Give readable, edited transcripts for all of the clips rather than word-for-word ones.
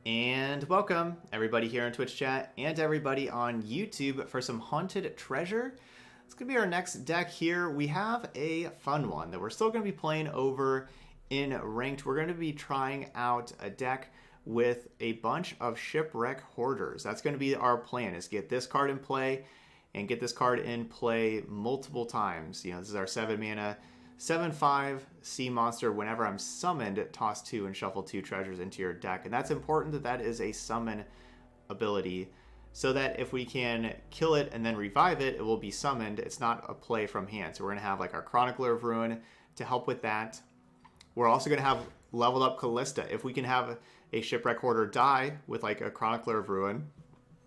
And welcome everybody here in Twitch chat and everybody on YouTube for some Haunted Treasure. It's going to be our next deck here. We have a fun one that we're still going to be playing over in Ranked. We're going to be trying out a deck with a bunch of Shipwreck Hoarders. That's going to be our plan, is get this card in play and get this card in play multiple times. You know, this is our 7 mana 7/5 sea monster. Whenever I'm summoned, toss 2 and shuffle 2 treasures into your deck. And that's important that that is a summon ability, so that if we can kill it and then revive it, it will be summoned. It's not a play from hand. So we're going to have like our Chronicler of Ruin to help with that. We're also going to have leveled up Kalista. If we can have a Shipwreck Hoarder die with like a Chronicler of Ruin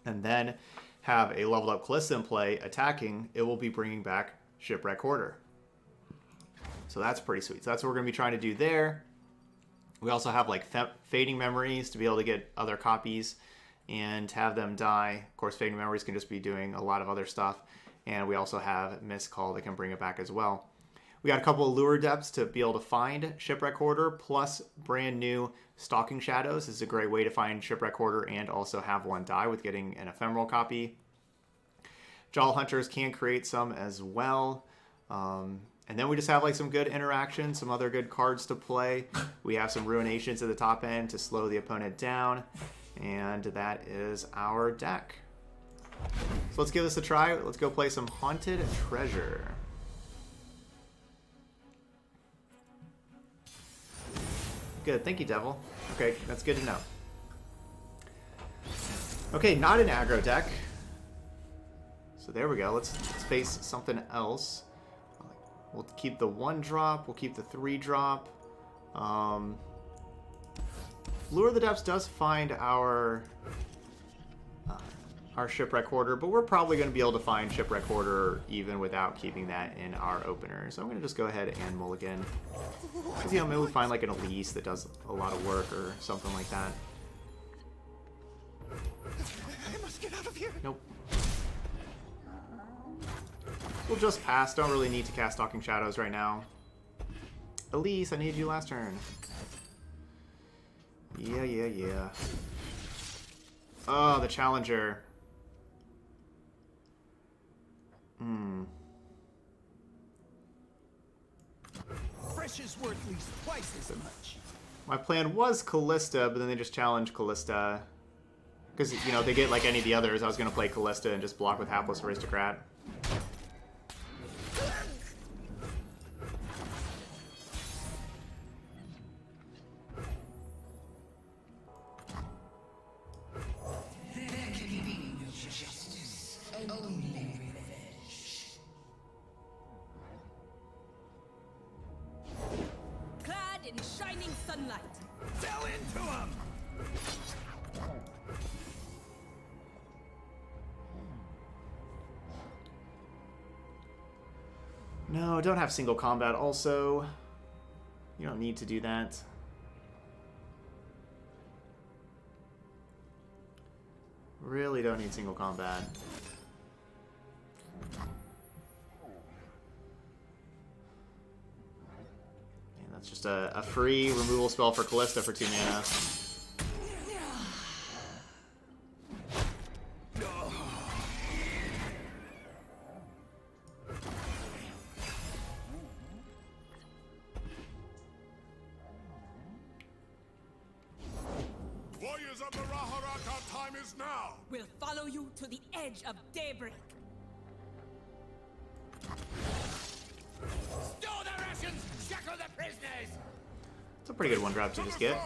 and then have a leveled up Kalista in play attacking, it will be bringing back Shipwreck Hoarder. So that's pretty sweet. So that's what we're going to be trying to do there. We also have like Fading Memories to be able to get other copies and have them die. Of course, Fading Memories can just be doing a lot of other stuff. And we also have Mistcall that can bring it back as well. We got a couple of lure depths to be able to find Shipwreck Hoarder, plus brand new Stalking Shadows. This is a great way to find Shipwreck Hoarder and also have one die with getting an ephemeral copy. Jawl Hunters can create some as well. And then we just have like some good interaction, some other good cards to play. We have some Ruinations at the top end to slow the opponent down. And that is our deck. So let's give this a try. Let's go play some Haunted Treasure. Good, thank you, Devil. Okay, that's good to know. Okay, not an aggro deck. So there we go. Let's face something else. We'll keep the 1-drop. We'll keep the 3-drop. Lure of the Depths does find our Shipwreck Hoarder, but we're probably going to be able to find Shipwreck Hoarder even without keeping that in our opener. So I'm going to just go ahead and mulligan. Because, you know, maybe we find like an Elise that does a lot of work or something like that. I must get out of here. Nope. We'll just pass. Don't really need to cast Stalking Shadows right now. Elise, I needed you last turn. Yeah. Oh, the Challenger. Fresh is worth at least twice as much. My plan was Kalista, but then they just challenged Kalista. Because, you know, they get like any of the others. I was going to play Kalista and just block with Hapless Aristocrat. No, don't have single combat also. You don't need to do that. Really don't need single combat. And that's just a free removal spell for Kalista for 2 mana. We'll follow you to the edge of daybreak. Store the rations! Shackle the prisoners! It's a pretty good 1-drop to just get.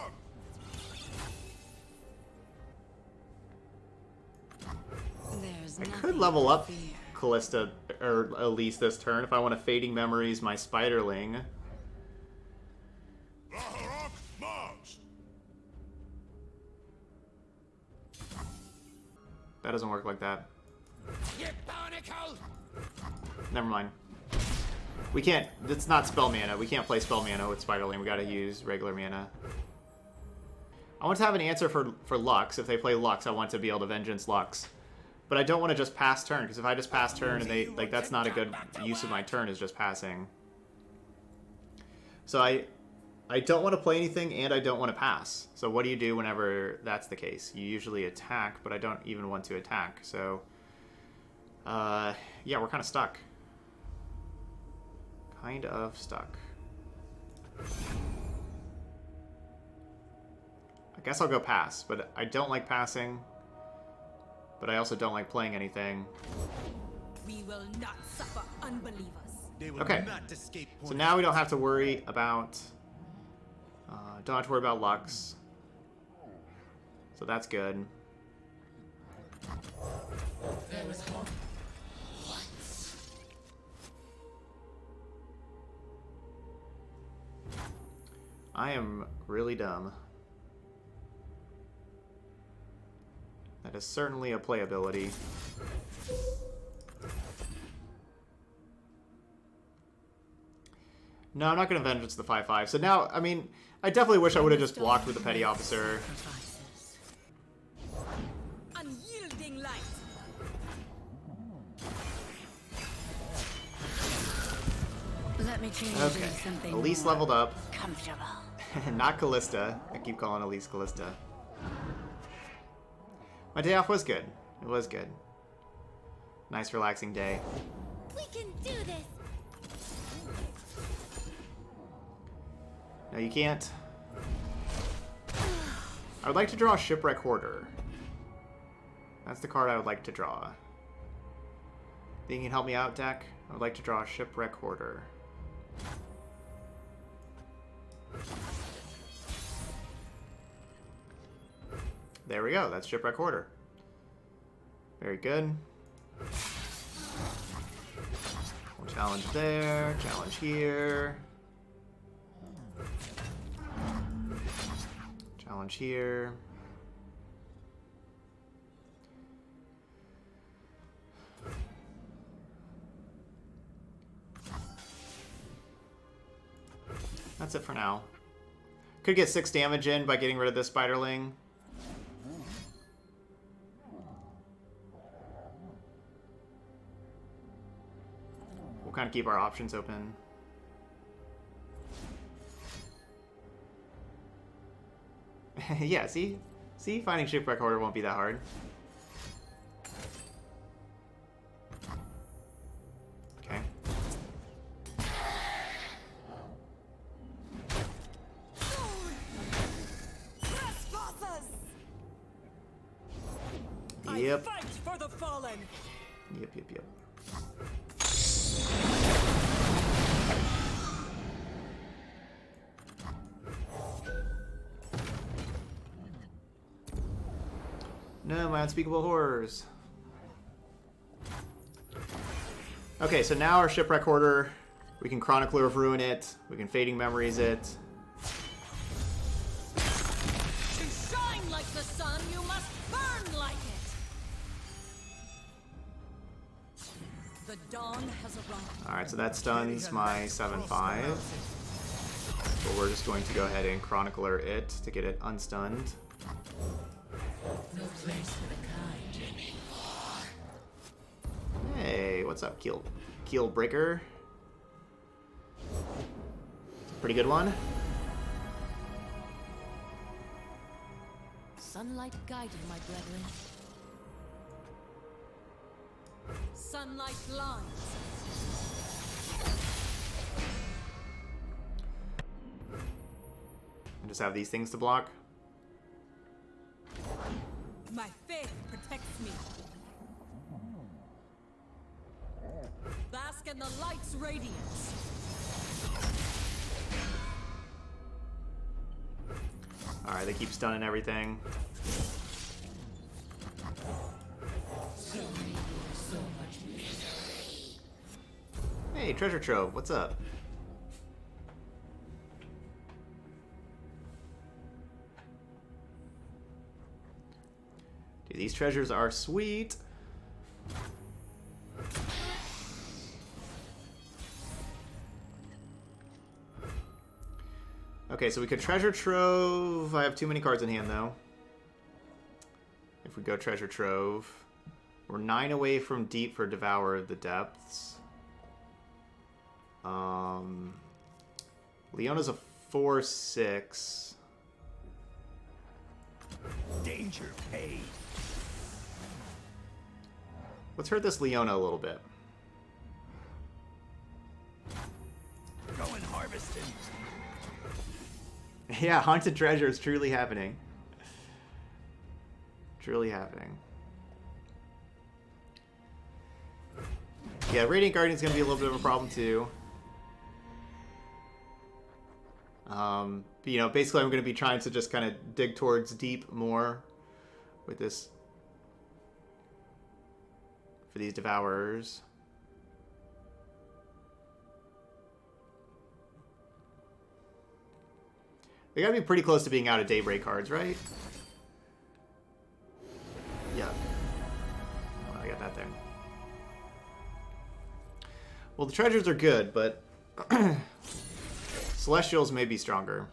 I could level up Kalista or Elise this turn if I want to Fading Memories my Spiderling. That doesn't work like that. You barnacle! Never mind. We can't. It's not spell mana. We can't play spell mana with Spiderling. We gotta use regular mana. I want to have an answer for Lux. If they play Lux, I want to be able to Vengeance Lux. But I don't want to just pass turn, because if I just pass turn and they like, that's not a good use of my turn, is just passing. So I don't want to play anything and I don't want to pass. So what do you do whenever that's the case? You usually attack, but I don't even want to attack. So, yeah, we're kind of stuck. Kind of stuck. I guess I'll go pass, but I don't like passing. But I also don't like playing anything. We will not suffer unbelievers. They will Okay. not escape So now we don't have to worry about... don't have to worry about Lux. So that's good. I am really dumb. That is certainly a playability. No, I'm not going to Vengeance the 5/5. So now, I mean, I definitely wish I would have just blocked with the Petty Officer. Unyielding light. Let me change Okay, into something Elise more leveled up. comfortable. Not Kalista. I keep calling Elise Kalista. My day off was good. It was good. Nice relaxing day. We can do this. No, you can't. I would like to draw a Shipwreck Hoarder. That's the card I would like to draw. Think you can help me out, deck? I would like to draw a Shipwreck Hoarder. There we go. That's Shipwreck Hoarder. Very good. Challenge there. Challenge here. Challenge here. That's it for now. Could get 6 damage in by getting rid of this Spiderling. We'll kind of keep our options open. Yeah, see? See? Finding Shipwreck Hoarder won't be that hard. Okay. Trespassers! Yep. I fight for the fallen. Yep, yep, yep. No, my unspeakable horrors. Okay, so now our Shipwreck Hoarder, we can Chronicler of Ruin it, we can Fading Memories it. To shine like the sun, you must burn like it. The dawn has arrived. Alright, so that stuns my 7/5. But we're just going to go ahead and Chronicler it to get it unstunned. No place for the kind anymore. Hey, what's up, Keel Breaker? Pretty good one. Sunlight guide you, my brethren. Sunlight lines. I just have these things to block. My faith protects me. Bask in the light's radiance. Alright, they keep stunning everything. Hey, Treasure Trove, what's up? Dude, these treasures are sweet. Okay, so we could Treasure Trove. I have too many cards in hand, though. If we go Treasure Trove. We're 9 away from Deep for Devour of the Depths. Leona's a 4/6. Danger pays. Let's hurt this Leona a little bit. Going harvesting. Yeah, haunted treasure is truly happening. Truly happening. Yeah, Radiant Guardian's gonna be a little bit of a problem too. But, you know, basically I'm gonna be trying to just kind of dig towards deep more with this for these Devourers. They gotta be pretty close to being out of Daybreak cards, right? Yeah. Oh, I got that there. Well, the treasures are good, but Celestials may be stronger.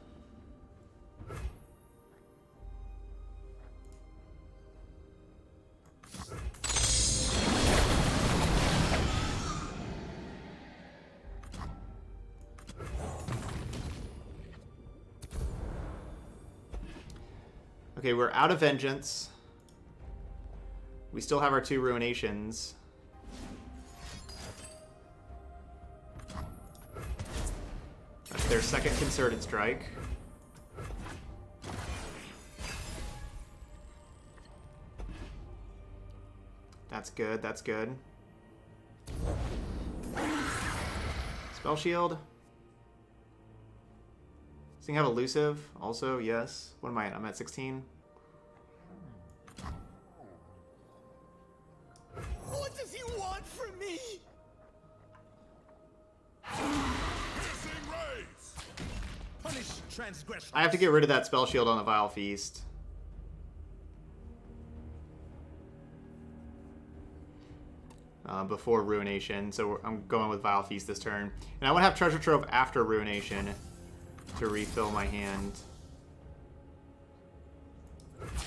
Okay, we're out of Vengeance. We still have our 2 Ruinations. That's their second Concerted Strike. That's good, that's good. Spell Shield. Does he have Elusive? Also, yes. What am I at? I'm at 16. What does he want from me? Punish transgression. I have to get rid of that Spell Shield on the Vile Feast. Before Ruination, so I'm going with Vile Feast this turn. And I want to have Treasure Trove after Ruination to refill my hand.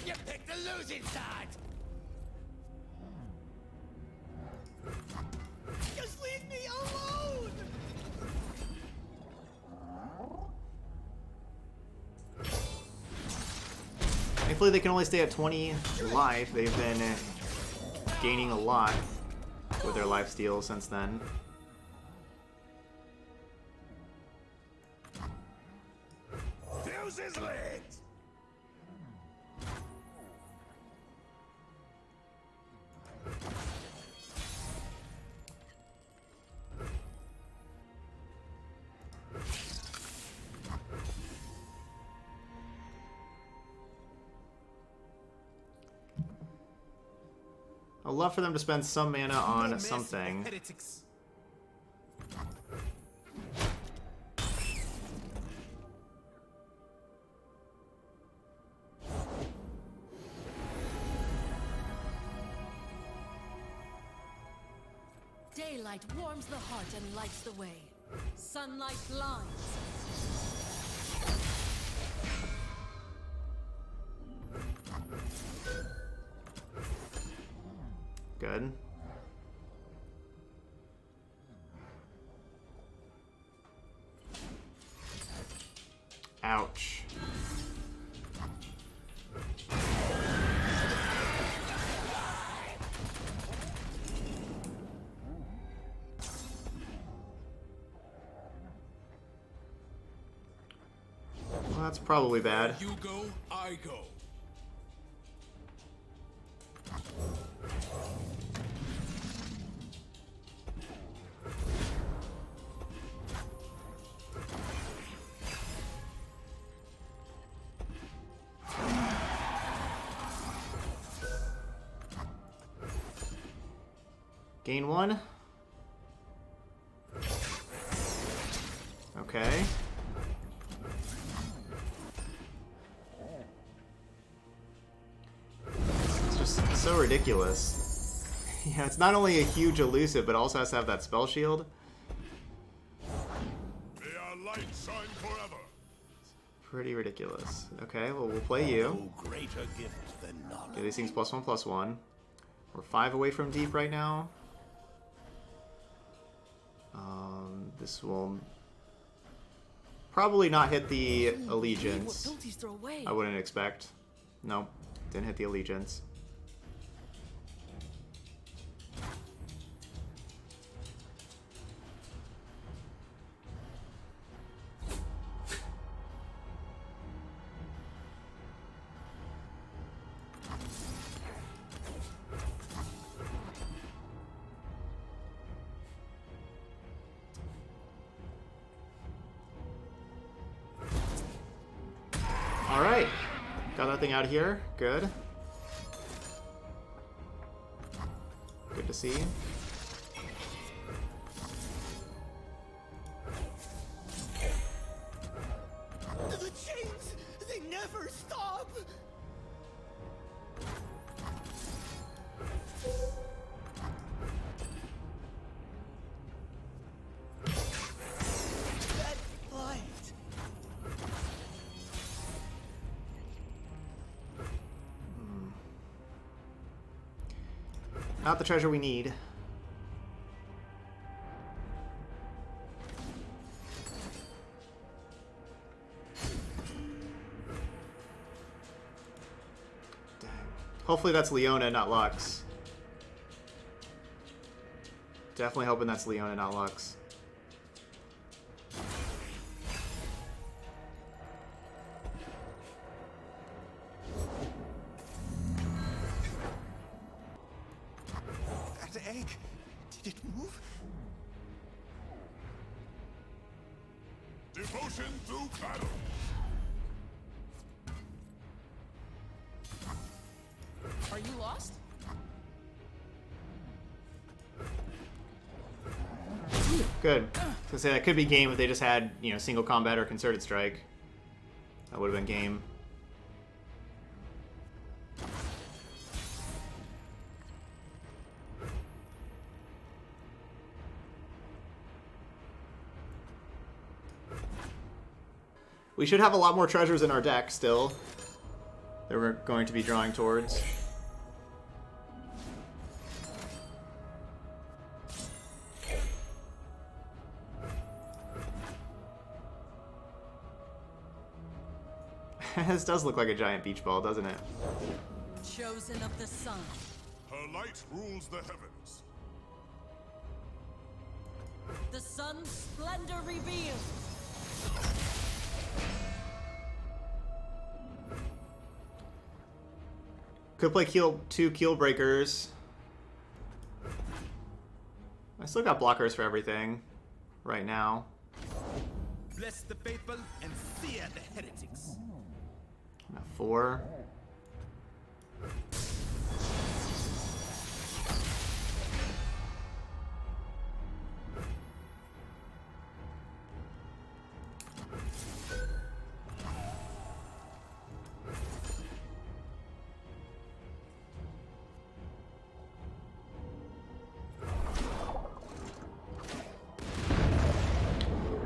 You picked the losing side. Just leave me alone. Thankfully, they can only stay at 20 life. They've been gaining a lot with their lifesteal since then. Fuse his lit. I'd love for them to spend some mana on something. Heretics. Daylight warms the heart and lights the way. Sunlight blinds. Good. Ouch. Well, that's probably bad. You go, I go. Gain 1. Okay. It's just so ridiculous. Yeah, it's not only a huge elusive, but also has to have that spell shield. May our light shine forever. Pretty ridiculous. Okay, well, we'll play you. No greater gift than knowledge. Get these things +1/+1. We're 5 away from deep right now. This will Probably not hit the What allegiance. abilities throw away? I wouldn't expect. Nope, didn't hit the allegiance. Alright, got that thing out of here. Good. Good to see. The chains, they never stop. That light. Not the treasure we need. Dang. Hopefully that's Leona, not Lux. Definitely hoping that's Leona, not Lux. That egg, did it move? Devotion through battle. Are you lost? Good. I was gonna say that could be game if they just had, you know, single combat or concerted strike. That would have been game. We should have a lot more treasures in our deck still that we're going to be drawing towards. This does look like a giant beach ball, doesn't it? Chosen of the sun. Her light rules the heavens. The sun's splendor revealed. Could play two keel breakers. I still got blockers for everything right now. Bless the faithful and sear the heretics. Got 4.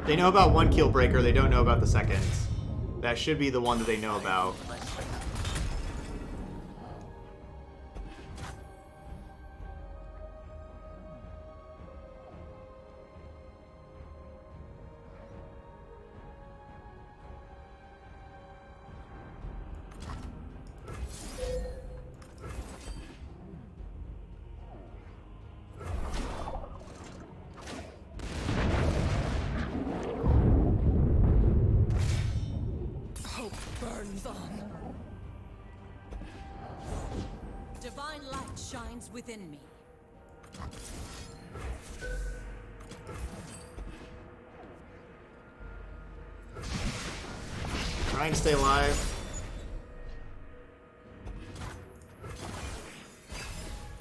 They know about one keel breaker, they don't know about the second. That should be the one that they know about. Hope burns on. Divine light shines within me. Trying to stay alive.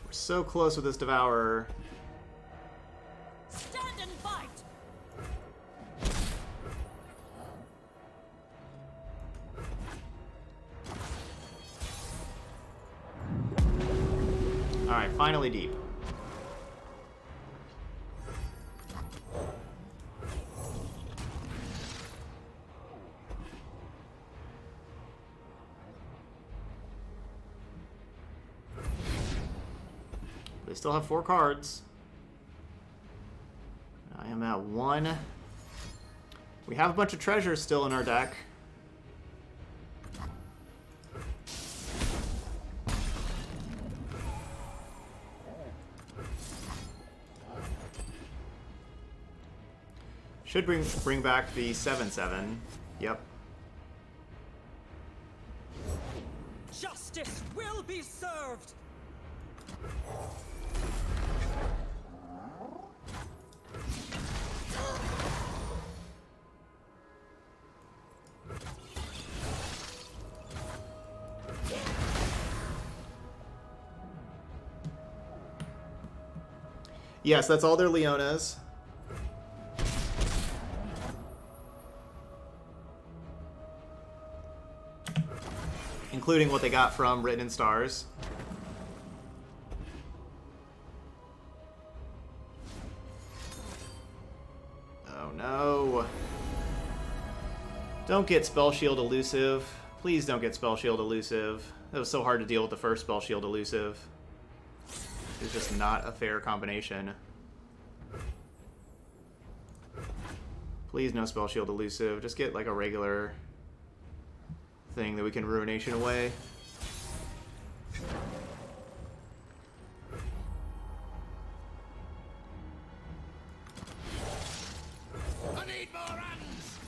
We're so close with this Devourer. Stand and fight. Alright, finally deep. They still have 4 cards. I am at 1 We have a bunch of treasures still in our deck. Should bring back the 7/7. Yep. Justice will be served. Yes, that's all their Leonas. Including what they got from Written in Stars. Oh no. Don't get Spell Shield elusive. Please don't get Spell Shield elusive. It was so hard to deal with the first Spell Shield elusive. It's just not a fair combination. Please no Spell Shield elusive. Just get like a regular thing that we can Ruination away. I need more hands.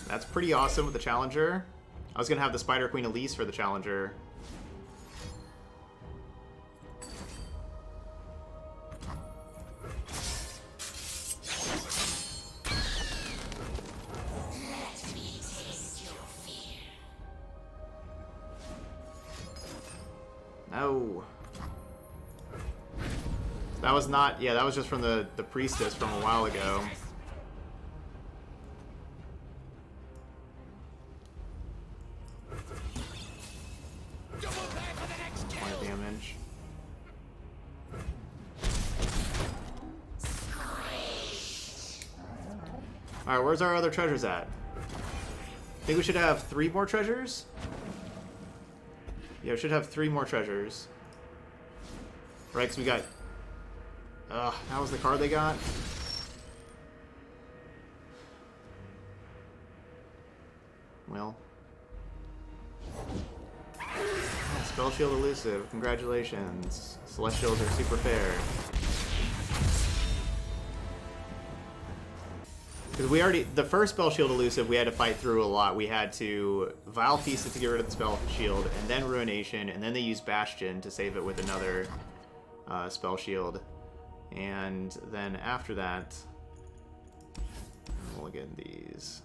That's pretty awesome with the Challenger. I was gonna have the Spider Queen Elise for the Challenger. No. That was not... Yeah, that was just from the Priestess from a while ago. Damage. Alright, where's our other treasures at? I think we should have 3 more treasures? Yeah, we should have 3 more treasures. Right, because we got... that was the card they got? Well... Spell Shield elusive, congratulations. Celestials are super fair. Because we already, the first Spell Shield elusive we had to fight through a lot. We had to Vile Feast it to get rid of the Spell Shield, and then Ruination, and then they used Bastion to save it with another Spell Shield. And then after that, we'll look at these.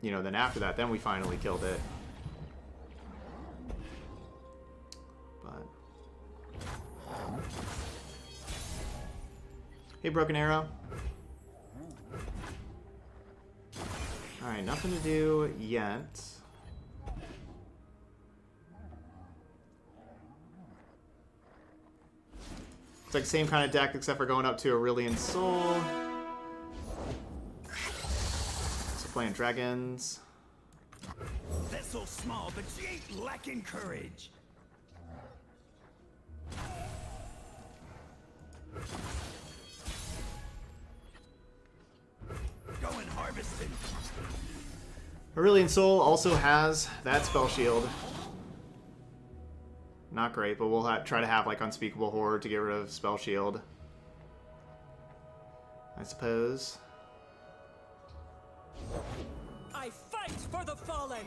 You know, then after that, then we finally killed it. But... Hey, Broken Arrow. Alright, nothing to do yet. It's like the same kind of deck, except for going up to Aurelian Soul. Playing dragons. They're so small, but she ain't lacking courage. Going harvesting. Aurelian Soul also has that Spell Shield. Not great, but we'll try to have like Unspeakable Horror to get rid of Spell Shield, I suppose. I fight for the fallen.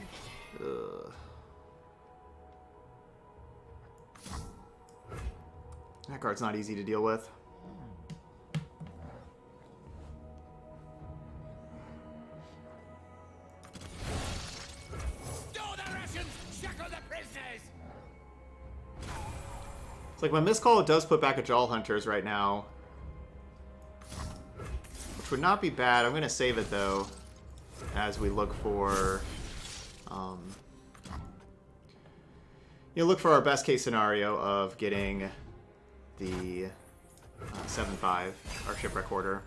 Ugh. That card's not easy to deal with. Store the rations, shackle the prisoners. It's like my miscall does put back a Jaw Hunters right now, which would not be bad. I'm going to save it though, as we look for, look for our best case scenario of getting the 7/5, our Shipwreck Order.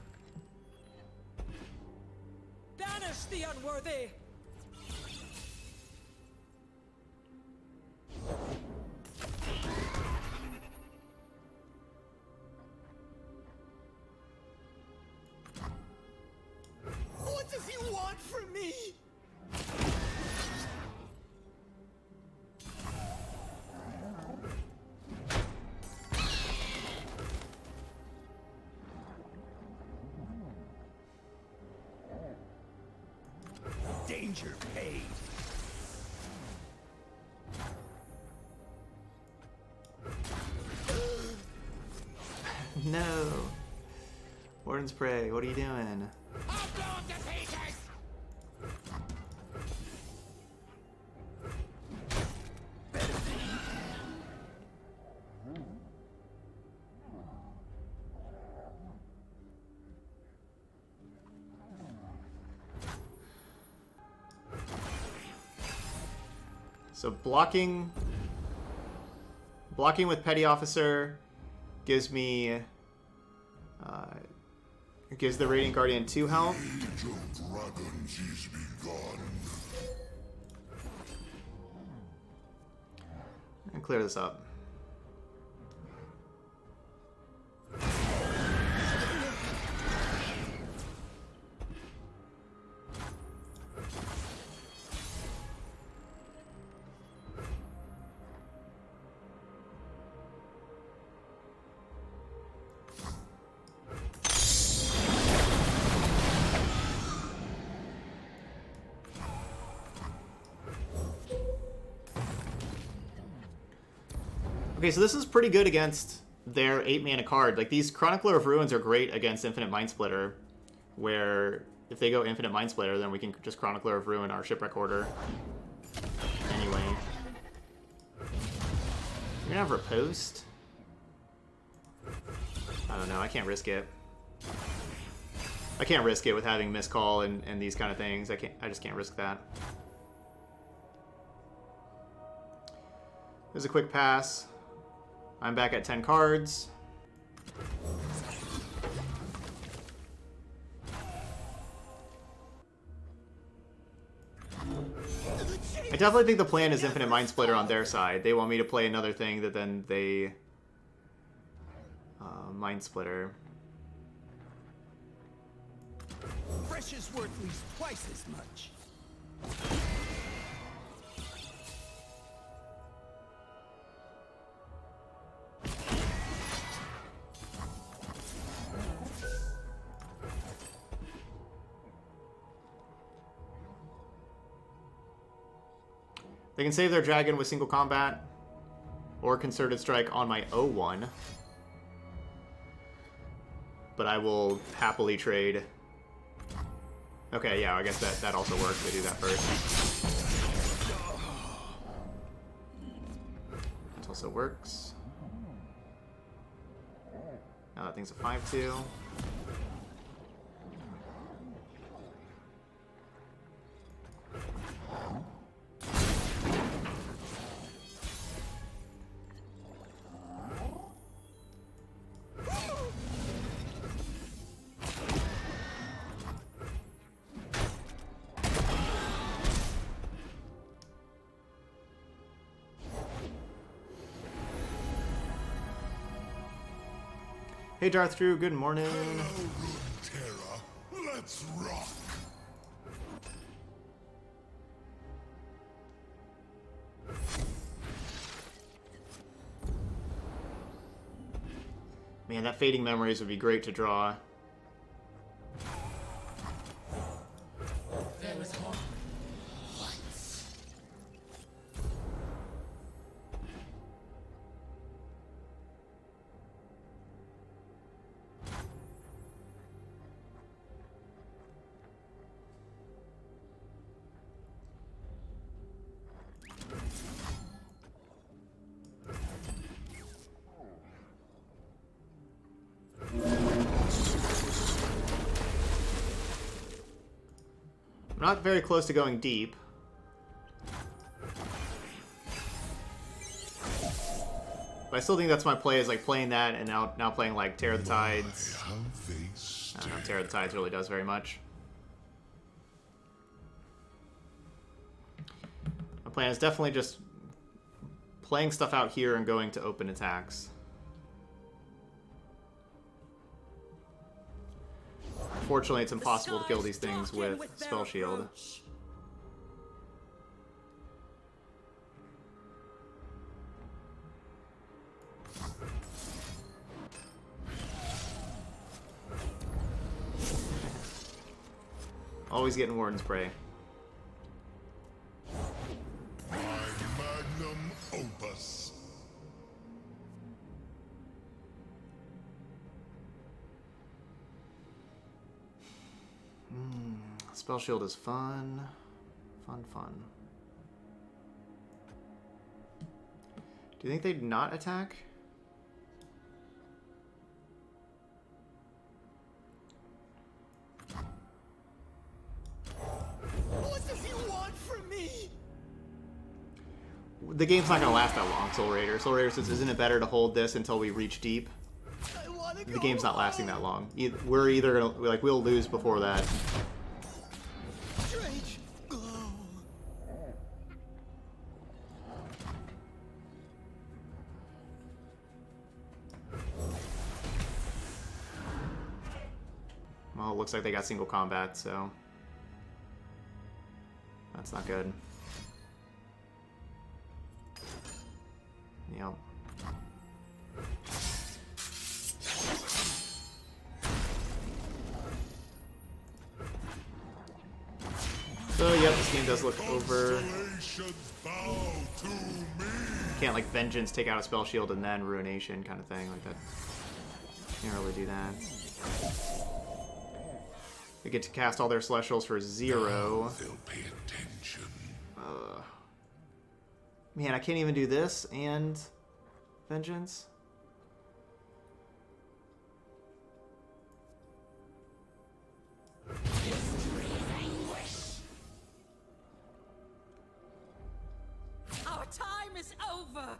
Banish the unworthy. danger paid. No. Warden's Prey, what are you doing? I'll blow up the pieces! So blocking with Petty Officer gives me gives the Radiant Guardian 2 health. Dragons is begun. And clear this up. Okay, so this is pretty good against their 8-mana card. Like, these Chronicler of Ruins are great against Infinite Mind Splitter, where if they go Infinite Mind Splitter, then we can just Chronicler of Ruin our Shipwreck Order. Anyway. You're gonna have Riposte? I don't know, I can't risk it. I can't risk it with having Miscall and these kind of things. I just can't risk that. There's a quick pass. I'm back at 10 cards. I definitely think the plan is Infinite Mind Splitter on their side. They want me to play another thing that then they Mind Splitter. Fresh is worth at least twice as much. They can save their dragon with single combat or concerted strike on my 0-1. But I will happily trade. Okay, yeah, I guess that also works. They do that first. That also works. Now that thing's a 5-2. Hey Darth Drew, good morning. Hello, Runeterra. Let's rock. Man, that Fading Memories would be great to draw. There was hope once. I'm not very close to going deep. But I still think that's my play, is like playing that and now playing like Tear the Tides. How they I don't know if Tear the Tides really does very much. My plan is definitely just playing stuff out here and going to open attacks. Unfortunately, it's impossible to kill these things with Spell Shield. Always getting Warden's Prey. Spell shield is fun. Fun. Do you think they'd not attack? What does he want from me? The game's not gonna last that long, Soul Raider. Soul Raider says, isn't it better to hold this until we reach deep? I wanna go The game's not home. lasting that long. We're either gonna, like, we'll lose before that. Strange glow. Well, it looks like they got single combat, so that's not good. Yep. So, yep, this game does look over. Constellations bow to me. Can't, like, Vengeance take out a spell shield and then Ruination kind of thing like that. Can't really do that. They get to cast all their Celestials for 0. They'll pay attention. Man, I can't even do this and Vengeance. Our time is over.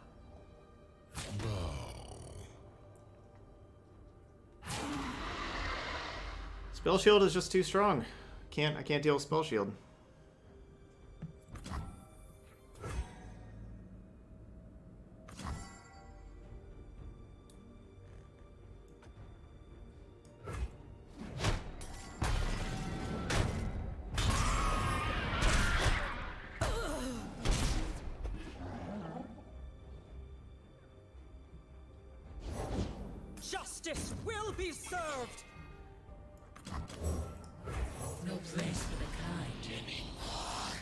Spell Shield is just too strong. I can't deal with Spell Shield. Justice will be served. No place for the kind anymore.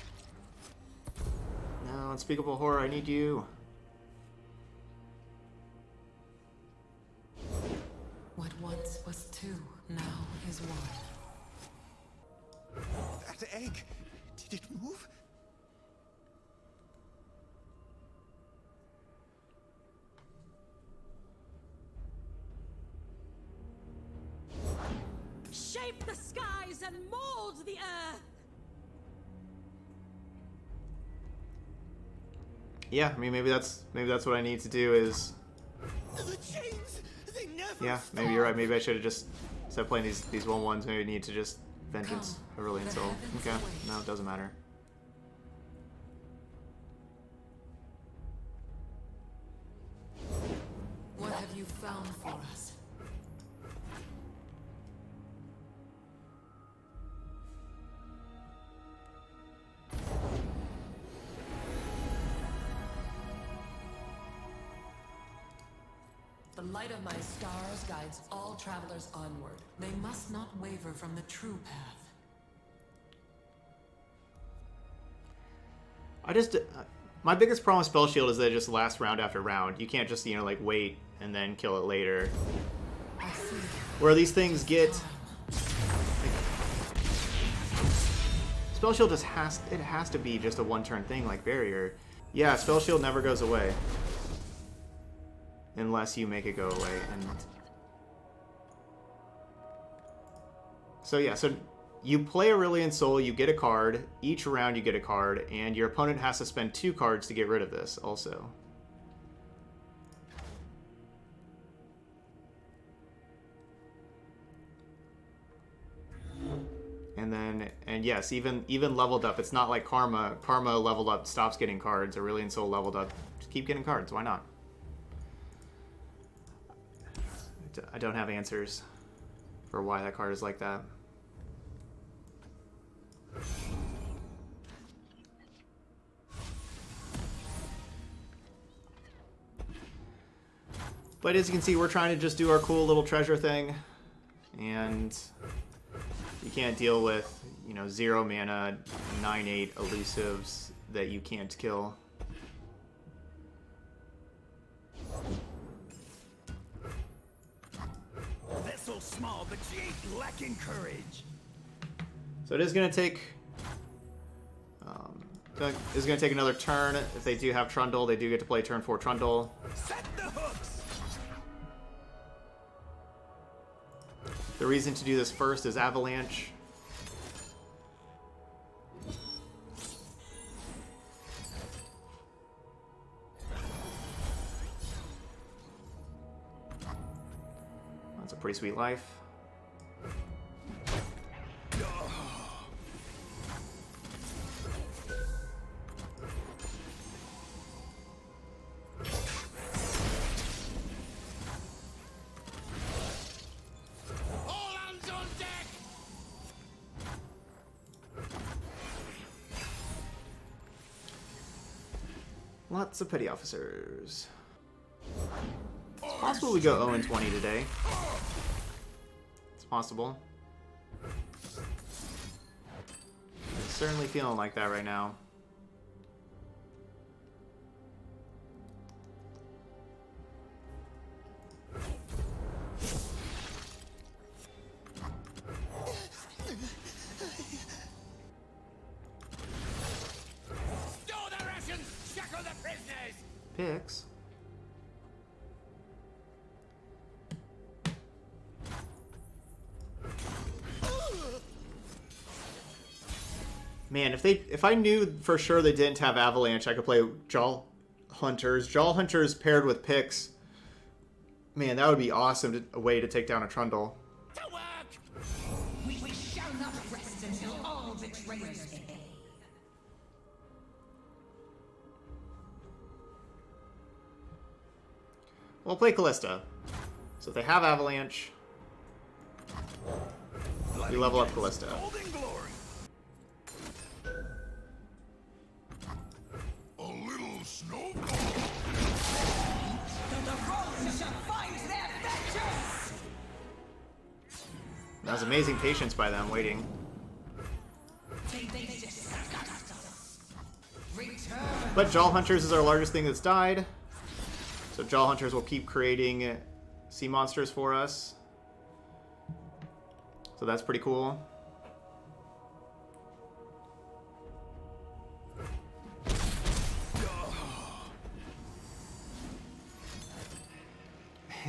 No, Unspeakable Horror, I need you. What once was two, now is one. That egg, did it move? Shape the skies and mold the earth. Yeah, I mean maybe that's what I need to do is The chains, they never yeah, maybe you're right. Maybe I should have just instead of playing these 1/1s, maybe I need to just Vengeance Aurelian Soul. Okay. No, it doesn't matter. What have you found for us? The light of my stars guides all travelers onward. They must not waver from the true path. I just my biggest problem with Spell Shield is that it just lasts round after round. You can't just, like wait and then kill it later. I see. Where these things get Spell Shield just has to be just a one-turn thing like Barrier. Yeah, Spell Shield never goes away. Unless you make it go away. And so yeah, so you play Aurelian Soul, you get a card. Each round you get a card, and your opponent has to spend 2 cards to get rid of this also. And yes, even leveled up, it's not like Karma. Karma leveled up stops getting cards. Aurelian Soul leveled up, just keep getting cards. Why not? I don't have answers for why that card is like that. But as you can see, we're trying to just do our cool little treasure thing. And you can't deal with, 0 mana, 9/8 elusives that you can't kill. Vessel small, but she ain't lacking courage. So it is going to take... is going to take another turn. If they do have Trundle, they do get to play turn 4 Trundle. Set the hooks. The reason to do this first is Avalanche. That's a pretty sweet life. Lots of petty officers. It's possible we go 0-20 today. It's possible. It's certainly feeling like that right now. Picks. Man, if I knew for sure they didn't have Avalanche, I could play Jaw Hunters. Jaw Hunters paired with Picks. Man, that would be awesome, a way to take down a Trundle. To work! We shall not rest until all betrayers pay. We'll play Kalista. So if they have Avalanche, we level up Kalista. Golden glory. A little snowball. The crows shall find their vengeance! That was amazing patience by them waiting. They disgust us. Return! But Jaw Hunters is our largest thing that's died. So Jaw Hunters will keep creating sea monsters for us. So that's pretty cool.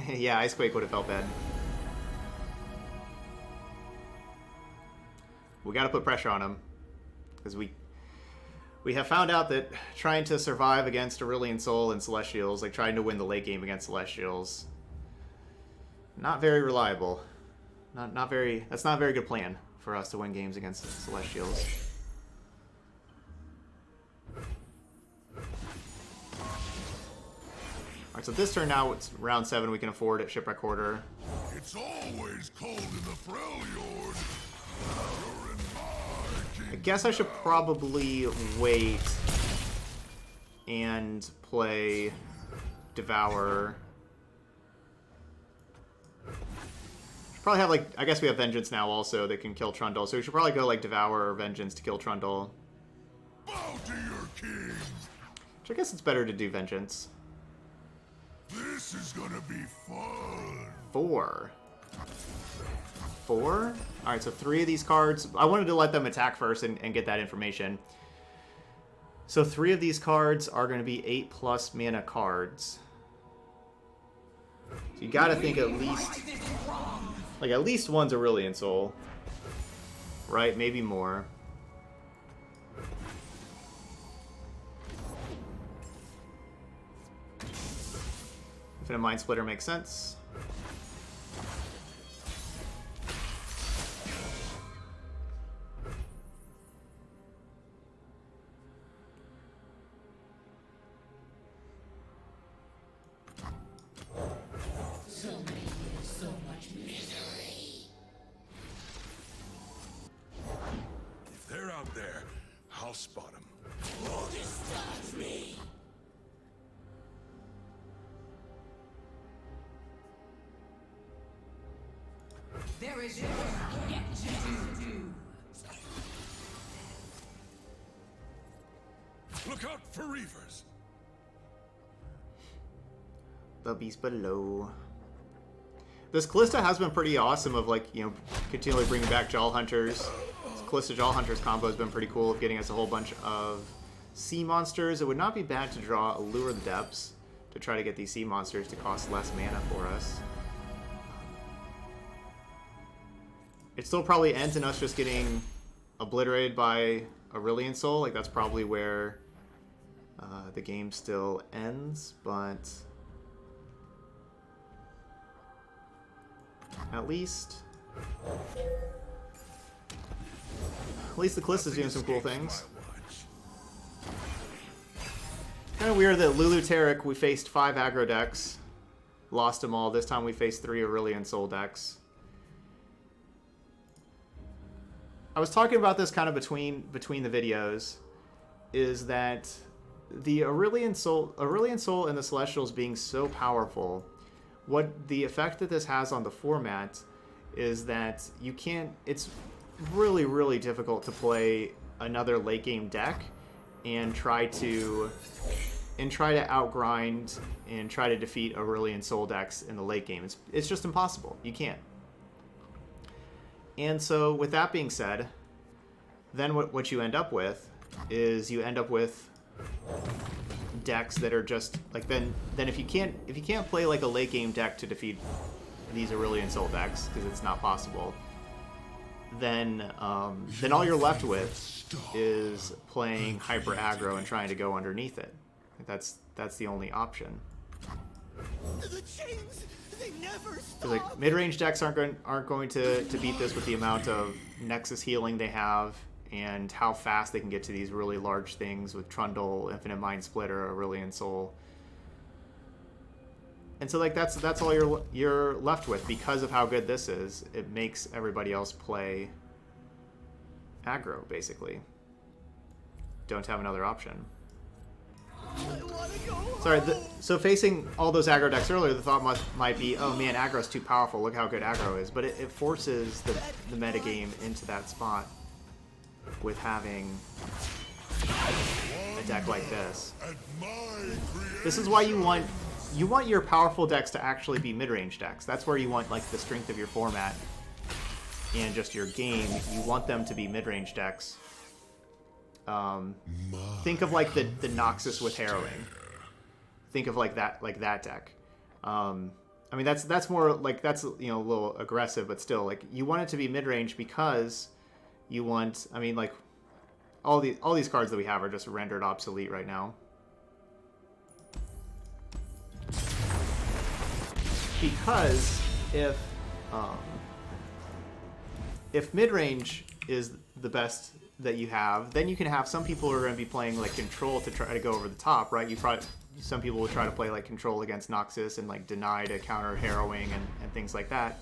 Yeah, Icequake would have felt bad. We gotta put pressure on him. Because we have found out that trying to survive against Aurelion Soul and Celestials, like trying to win the late game against Celestials, not very reliable. That's not a very good plan for us to win games against Celestials. Alright, so this turn now, it's round 7, we can afford at Shipwreck Quarter. It's always cold in the Freljord. You're in my kingdom. I guess I should probably wait and play Devour. Should probably have, like, I guess we have Vengeance now also that can kill Trundle, so we should probably go like Devour or Vengeance to kill Trundle. Bow to your king. Which I guess it's better to do Vengeance. This is gonna be fun. 4. Alright, so 3 of these cards. I wanted to let them attack first and get that information. So 3 of these cards are going to be 8+ mana cards. So you gotta think at least... Like, at least one's Aurelion Soul. Right? Maybe more. Infinite Mind Splitter makes sense. If they're out there, I'll spot them. There is work yet to do. Look out for Reavers. The beast below. This Kalista has been pretty awesome of, like, you know, continually bringing back Jaw Hunters. Kalista Jaw Hunter's combo has been pretty cool of getting us a whole bunch of sea monsters. It would not be bad to draw Allure of the Depths to try to get these sea monsters to cost less mana for us. It still probably ends in us just getting obliterated by Aurelion Soul. Like, that's probably where the game still ends, but at least the Kalista's doing some cool things. Kind of weird that Lulu Tarek, we faced 5 aggro decks, lost them all. This time we faced 3 Aurelion Soul decks. I was talking about this kind of between the videos, is that the Aurelion Soul and the Celestials being so powerful, what the effect that this has on the format is that you can't, it's really, really difficult to play another late game deck and try to outgrind and try to defeat Aurelion Soul decks in the late game. It's just impossible. You can't. And so, with that being said, then what you end up with is you end up with decks that are just like then if you can't play like a late game deck to defeat these Aurelion Soul decks, because it's not possible, then all you're left with is playing hyper aggro and trying to go underneath it. That's the only option. The chains, they never stop. Because like mid-range decks aren't going to beat this with the amount of Nexus healing they have and how fast they can get to these really large things with Trundle, Infinite Mind Splitter, Aurelion Soul. And so like that's all you're left with because of how good this is. It makes everybody else play aggro basically. Don't have another option. Sorry, so facing all those aggro decks earlier, the thought might be, oh man, aggro's too powerful, look how good aggro is. But it forces the metagame into that spot with having a deck like this. This is why you want your powerful decks to actually be mid-range decks. That's where you want like the strength of your format and just your game. You want them to be mid-range decks. Think of like the Noxus with Harrowing. Think of like that deck. I mean that's more like that's a little aggressive, but still like you want it to be mid range because you want. I mean like all these cards that we have are just rendered obsolete right now. Because if mid range is the best that you have, then you can have some people who are going to be playing like control to try to go over the top, right? Some people will try to play like control against Noxus and like deny to counter harrowing and things like that.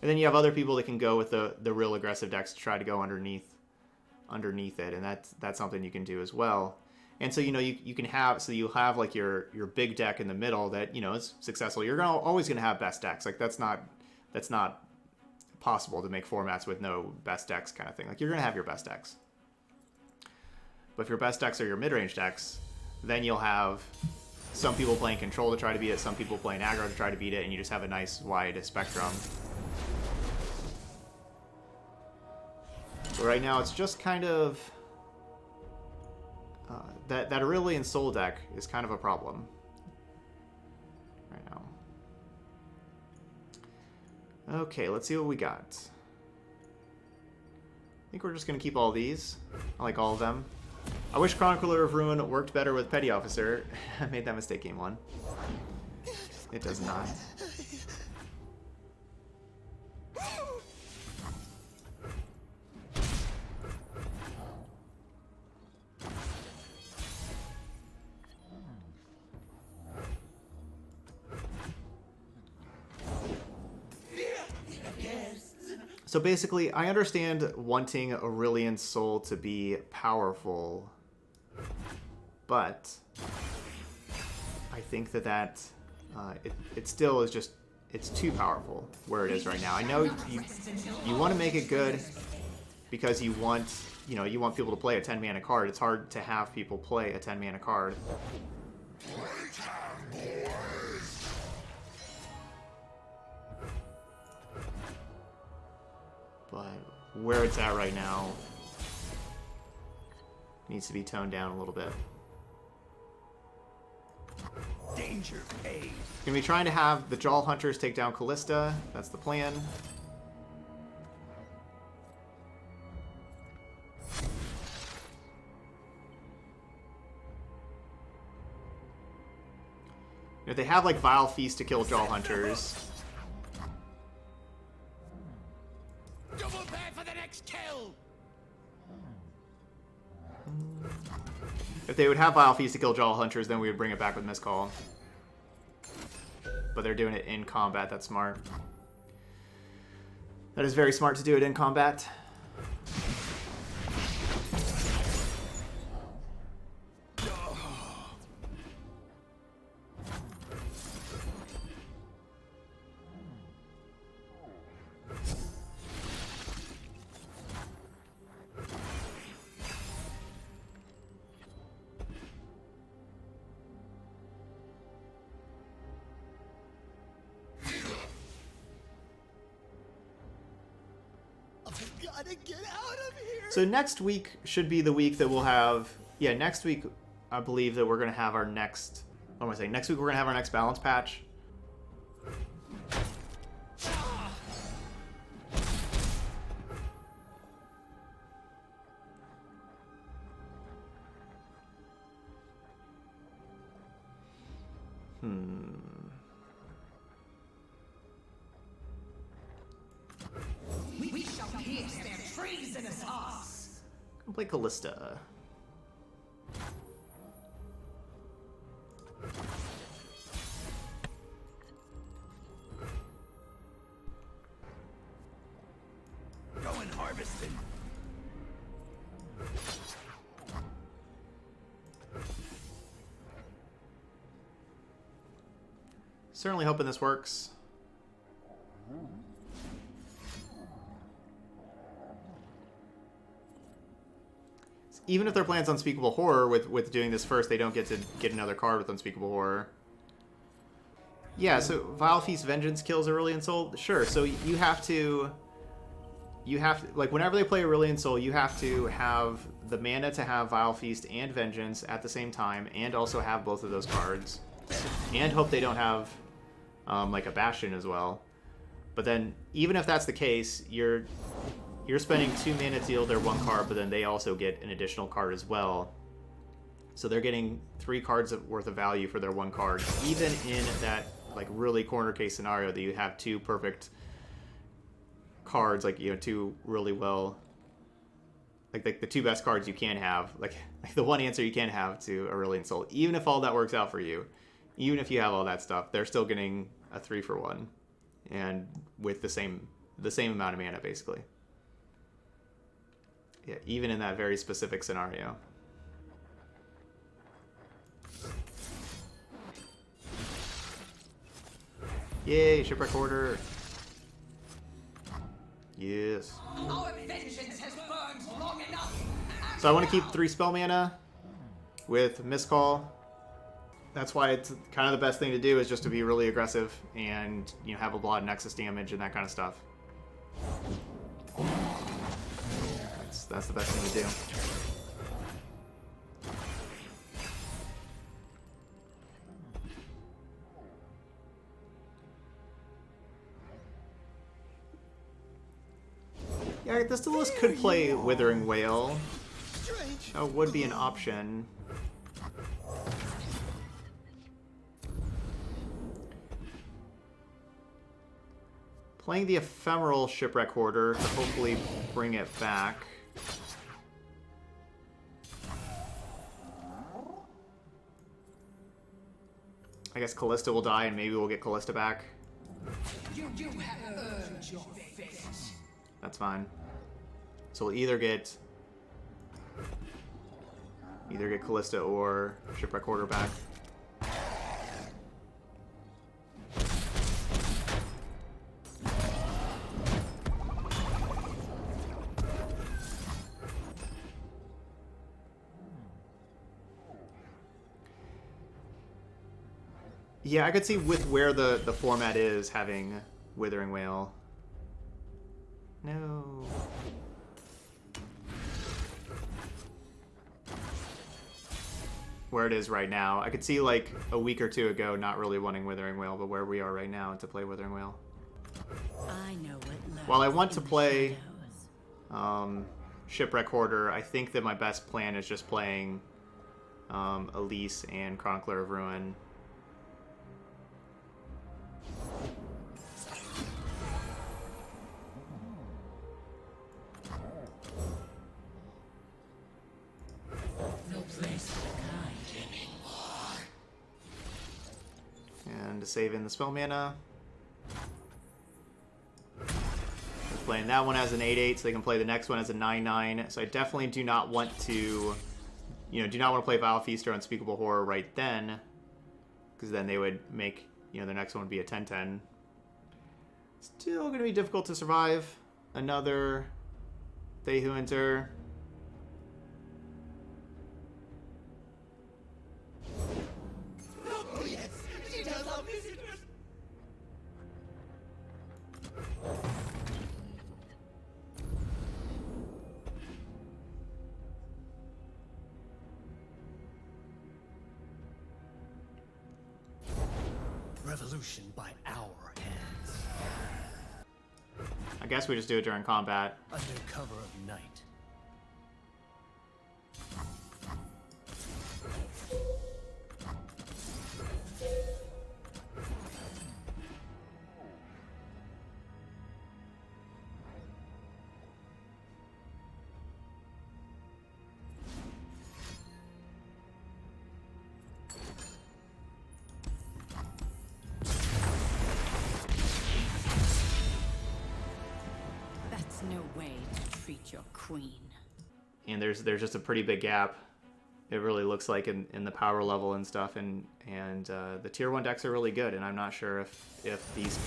And then you have other people that can go with the real aggressive decks to try to go underneath it, and that's something you can do as well. And so you can have, so you'll have like your big deck in the middle that is successful. You're always going to have best decks. Like that's not possible to make formats with no best decks kind of thing. Like you're going to have your best decks. But if your best decks are your mid-range decks, then you'll have some people playing control to try to beat it, some people playing aggro to try to beat it, and you just have a nice wide spectrum. So right now it's just kind of that Aurelion Soul deck is kind of a problem right now. Okay, let's see what we got. I think we're just going to keep all these. I like all of them. I wish Chronicler of Ruin worked better with Petty Officer. I made that mistake game 1. It does not. So basically, I understand wanting Aurelion Soul to be powerful, but I think that it still is just, it's too powerful where it is right now. I know you want to make it good because you want people to play a 10-mana card. It's hard to have people play a 10-mana card. But where it's at right now, needs to be toned down a little bit. Danger pays. Gonna be trying to have the Jaw Hunters take down Kalista. That's the plan. If they have like Vile Feast to kill Jaw Hunters. Double pay for the next kill. If they would have Vile Feast to kill Jaw Hunters, then we would bring it back with Miscall. But they're doing it in combat. That's smart. That is very smart to do it in combat. Gotta get out of here. So next week should be the week that we'll have... Yeah, next week I believe that we're going to have our next... What am I saying? Next week we're going to have our next balance patch. We shall pierce their treasonous hearts. Go play Kalista. Going harvesting. Certainly hoping this works. Even if their plan's Unspeakable Horror, with doing this first, they don't get to get another card with Unspeakable Horror. Yeah, so Vile Feast Vengeance kills Aurelion Soul? Sure, so you have to, like, whenever they play Aurelion Soul, you have to have the mana to have Vile Feast and Vengeance at the same time, and also have both of those cards. And hope they don't have, like, a Bastion as well. But then, even if that's the case, you're spending 2 mana to deal their 1 card, but then they also get an additional card as well. So they're getting 3 cards worth of value for their 1 card, even in that like really corner case scenario that you have 2 perfect cards, like, you know, 2 really well, like the 2 best cards you can have, like the one answer you can have to Aurelion Soul. Even if all that works out for you, even if you have all that stuff, they're still getting a 3-for-1, and with the same amount of mana basically. Yeah, even in that very specific scenario. Yay, Shipwreck Order. Yes. Our vengeance has burned long enough. So I want to keep 3 spell mana with Miscall. That's why it's kind of the best thing to do, is just to be really aggressive and, you know, have a lot of Nexus damage and that kind of stuff. That's the best thing to do. Yeah, this Duelist could play Withering Wail. That would be an option. Playing the Ephemeral Shipwreck Hoarder to hopefully bring it back. I guess Kalista will die and maybe we'll get Kalista back. You have earned your fate. That's fine. So we'll either get Kalista or Shipwreck Hoarder back. Yeah, I could see with where the format is having Withering Wail. No. where it is right now. I could see like a week or two ago not really wanting Withering Wail, but where we are right now to play Withering Wail. I know what While I want to lurks in the play shadows. Shipwreck Hoarder, I think that my best plan is just playing Elise and Chronicler of Ruin. No place for the kind anymore. And to save in the spell mana. Playing that one as an 8/8, so they can play the next one as a 9/9. So I definitely do not want to, do not want to play Vile Feast or Unspeakable Horror right then, because then they would make, the next one would be a 10/10. Still going to be difficult to survive. Another They Who Enter. Oh yes, she does love visitors. Revolution by our hands. I guess we just do it during combat. Under cover of night. That's no way to treat your queen. And there's just a pretty big gap. It really looks like in the power level and stuff, and the tier 1 decks are really good, and I'm not sure if these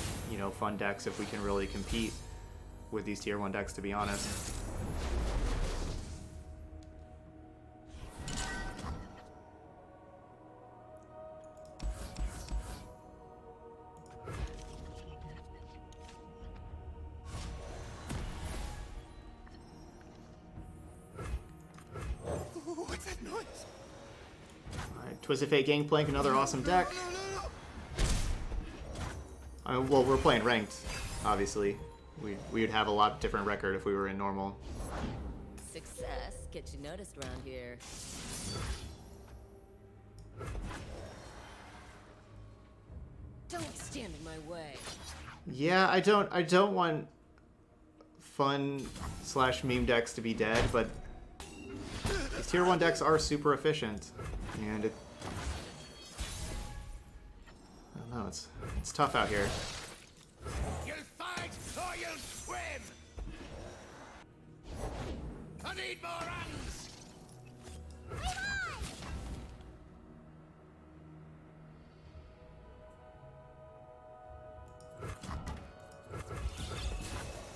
fun decks, if we can really compete with these tier 1 decks, to be honest. What's that noise? Alright, Twisted Fate Gangplank, another awesome deck. Well, we're playing ranked, obviously. We would have a lot different record if we were in normal. Success gets you noticed around here. Don't stand in my way. Yeah, I don't want fun / meme decks to be dead, but these tier 1 decks are super efficient, and I don't know, it's tough out here. You'll fight or you'll swim. I need more hands.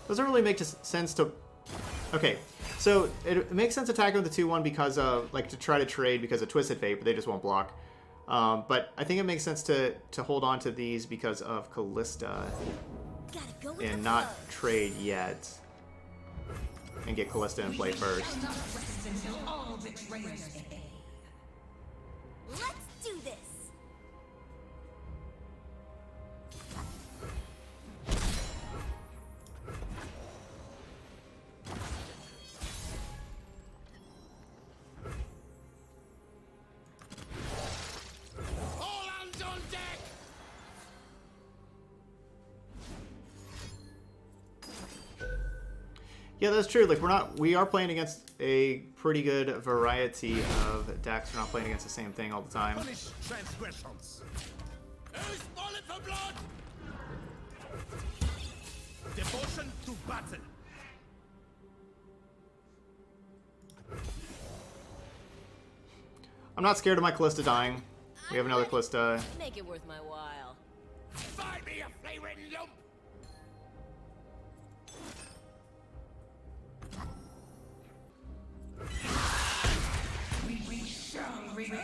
Doesn't really make sense to... Okay, so it makes sense attacking with the 2/1 because of, to try to trade because of Twisted Fate, but they just won't block. But I think it makes sense to hold on to these because of Kalista Gotta go with and the not flow. trade yet. And get Kalista in play first. Not rest until all betrayers pay. Let's do this. All hands on deck. Yeah, that's true. We are playing against a pretty good variety of decks. We're not playing against the same thing all the time. Punish transgressions. Who's falling for blood? Devotion to battle. I'm not scared of my Kalista dying. We have another Kalista. Make it worth my while. Find me a flame-ridden lump. We shall return.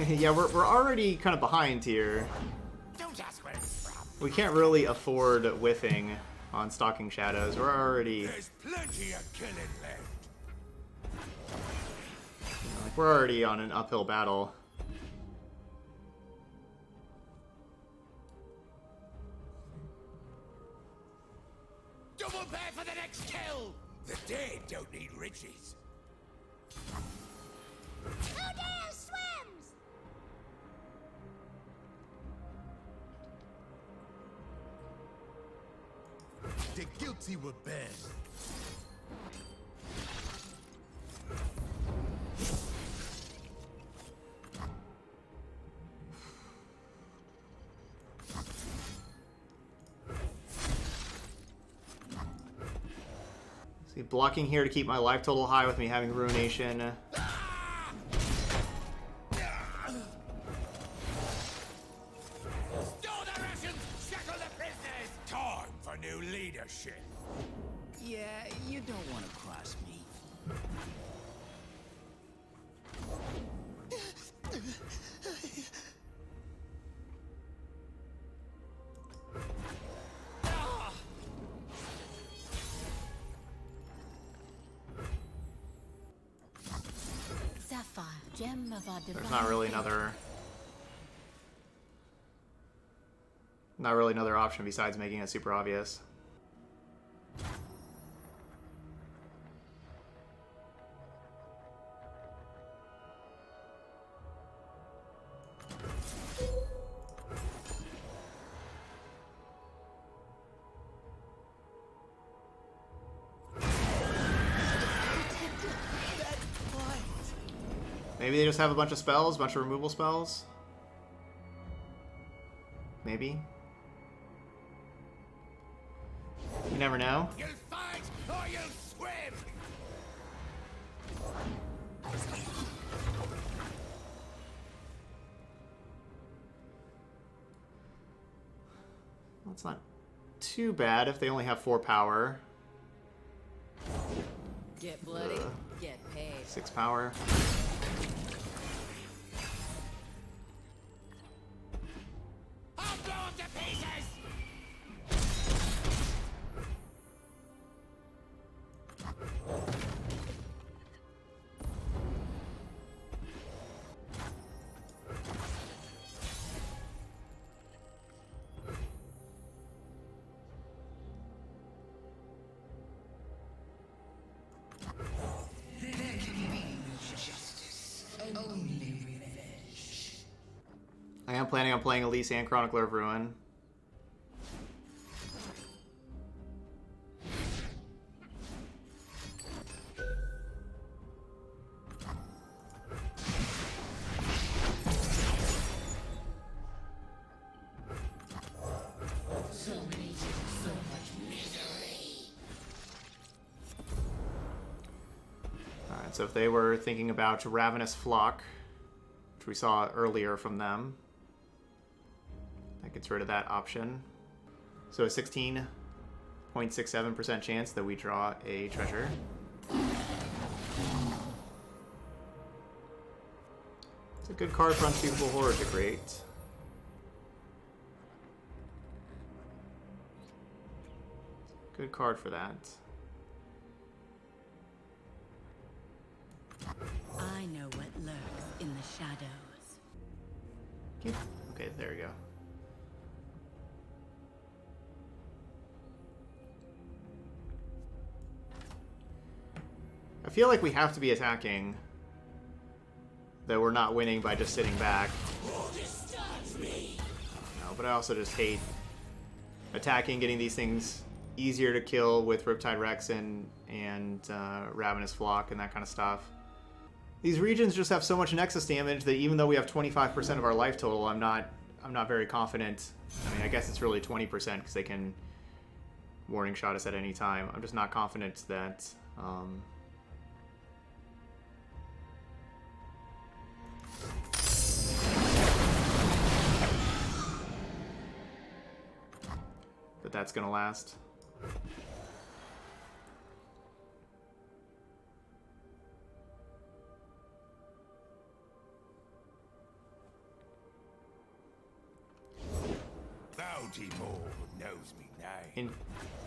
Yeah, we're already kind of behind here. Don't ask where it's from. We can't really afford whiffing on Stalking Shadows. We're already... There's plenty of killing left. Like, we're already on an uphill battle. Double bear for the next kill! The dead don't need riches. Who dares swims? The guilty will burn. See, blocking here to keep my life total high with me having Ruination. Store the rations! Shackle the prisoners! Time for new leadership. Yeah, you don't want to cross me. Sapphire, gem of our divine. There's not really another option besides making it super obvious. Maybe they just have a bunch of spells, a bunch of removal spells. Maybe. You never know. You'll fight or you'll swim! Well, it's not too bad if they only have 4 power. Get bloody, get paid. 6 power. I'll blow them to pieces! I am planning on playing Elise and Chronicler of Ruin. Alright, so if they were thinking about Ravenous Flock, which we saw earlier from them, that gets rid of that option. So a 16.67% chance that we draw a treasure. It's a good card for Unspeakable Horror to create. Good card for that. I know what lurks in the shadows. Okay, there we go. I feel like we have to be attacking, that we're not winning by just sitting back. No, but I also just hate attacking, getting these things easier to kill with Riptide Rex and Ravenous Flock and that kind of stuff. These regions just have so much Nexus damage that even though we have 25% of our life total, I'm not very confident. I mean, I guess it's really 20% because they can warning shot us at any time. I'm just not confident that that's gonna last. Thou Bounty Bowl knows me name. In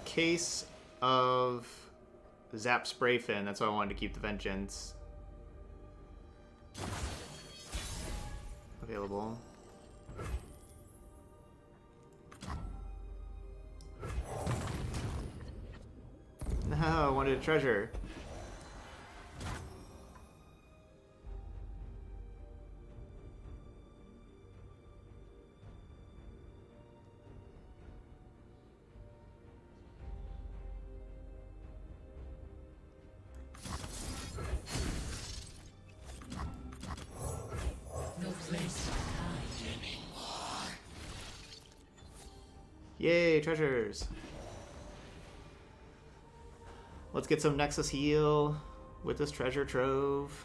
case of Zap Spray Fin, that's why I wanted to keep the Vengeance available. No, I wanted a treasure. No place to hide anymore. Yay, treasures. Let's get some Nexus heal with this treasure trove.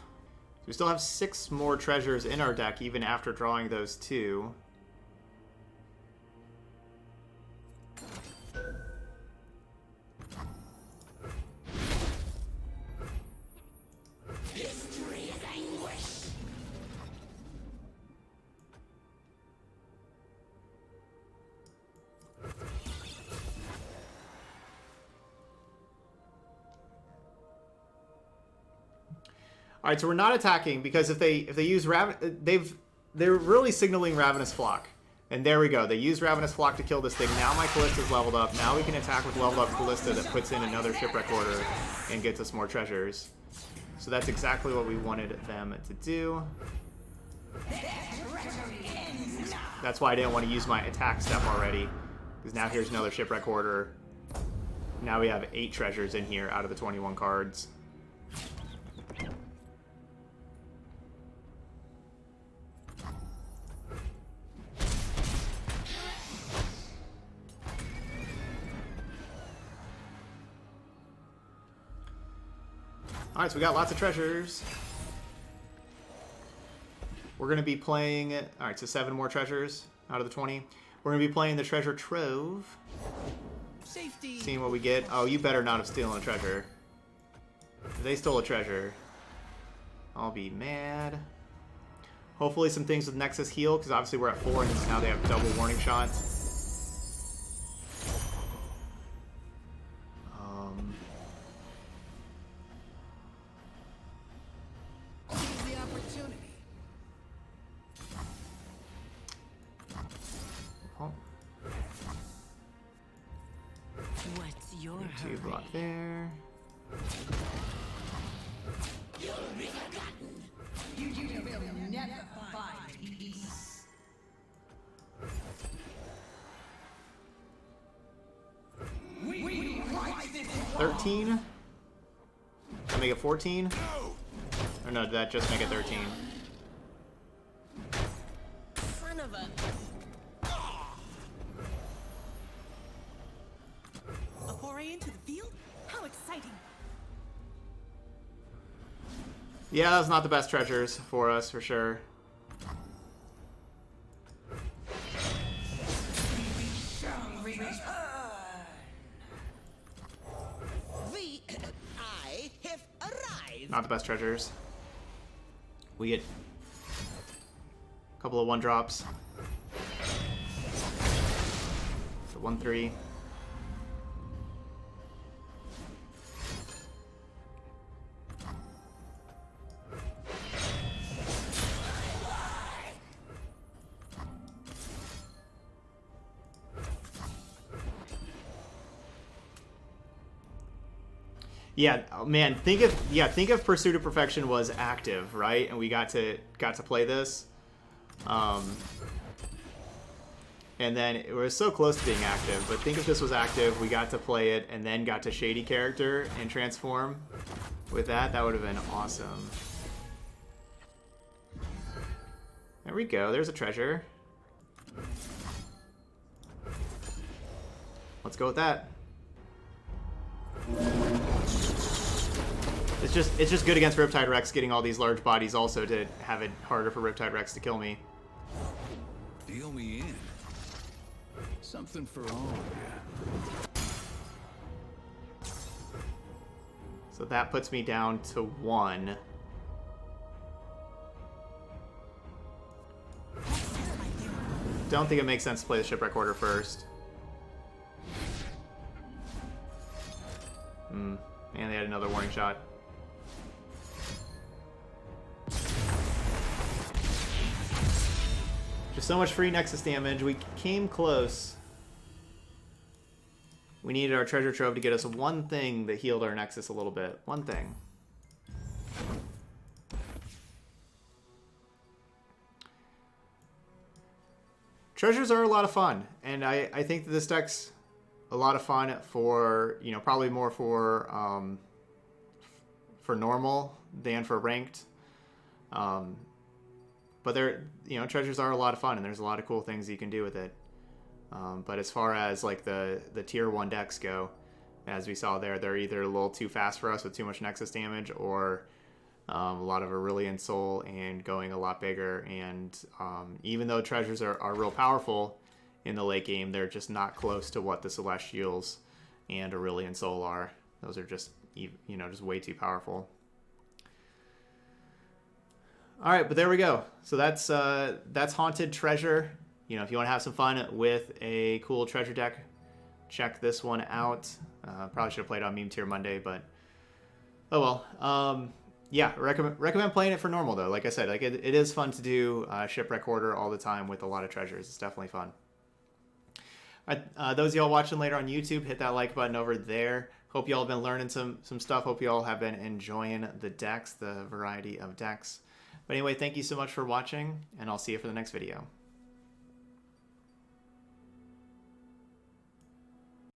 We still have 6 more treasures in our deck even after drawing those 2. History is anguish. All right, so we're not attacking because if they use they're really signaling Ravenous Flock. And there we go. They use Ravenous Flock to kill this thing. Now my Kalista's leveled up. Now we can attack with leveled up Kalista that puts in another Shipwreck Order and gets us more treasures. So that's exactly what we wanted them to do. That's why I didn't want to use my attack step already. Because now here's another Shipwreck Order. Now we have 8 treasures in here out of the 21 cards. Alright, so we got lots of treasures. We're going to be playing... Alright, so 7 more treasures out of the 20. We're going to be playing the Treasure Trove. Safety. Seeing what we get. Oh, you better not have stolen a treasure. If they stole a treasure, I'll be mad. Hopefully some things with Nexus heal, because obviously we're at 4 and now they have double warning shots. The opportunity. Oh, What's your 2 block there. You'll be forgotten. You will never find peace. We write this 13? Can I make it 14? Or no, did that just make it 13? son of a... A foray into the field? How exciting! Yeah, that's not the best treasures for us, for sure. I have arrived! Not the best treasures. We get a couple of 1-drops. The 1/3. Yeah, oh, man, think if Pursuit of Perfection was active, right? And we got to play this. And then it was so close to being active, but think if this was active, we got to play it and then got to Shady Character and transform with that, that would have been awesome. There we go, there's a treasure. Let's go with that. It's just good against Riptide Rex getting all these large bodies also to have it harder for Riptide Rex to kill me. Deal me in. Something for all of you. So that puts me down to 1. Don't think it makes sense to play the Shipwreck Order first. And they had another warning shot. Just so much free Nexus damage. We came close. We needed our treasure trove to get us one thing that healed our Nexus a little bit. One thing. Treasures are a lot of fun, and I think that this deck's a lot of fun for, you know, probably more for normal than for ranked. But they're, you know, treasures are a lot of fun, and there's a lot of cool things you can do with it. But as far as like the tier 1 decks go, as we saw there, they're either a little too fast for us with too much Nexus damage, or a lot of Aurelion Soul and going a lot bigger. And even though treasures are real powerful in the late game, they're just not close to what the Celestials and Aurelion Soul are. Those are just, you know, just way too powerful. All right, but there we go. So that's Haunted Treasure. You know, if you want to have some fun with a cool treasure deck, check this one out. Probably should have played on Meme Tier Monday, but oh well. Yeah, recommend playing it for normal though. Like I said, like it is fun to do Shipwreck Order all the time with a lot of treasures. It's definitely fun. All right, those of y'all watching later on YouTube, hit that like button over there. Hope y'all have been learning some stuff. Hope y'all have been enjoying the decks, the variety of decks. But anyway, thank you so much for watching, and I'll see you for the next video.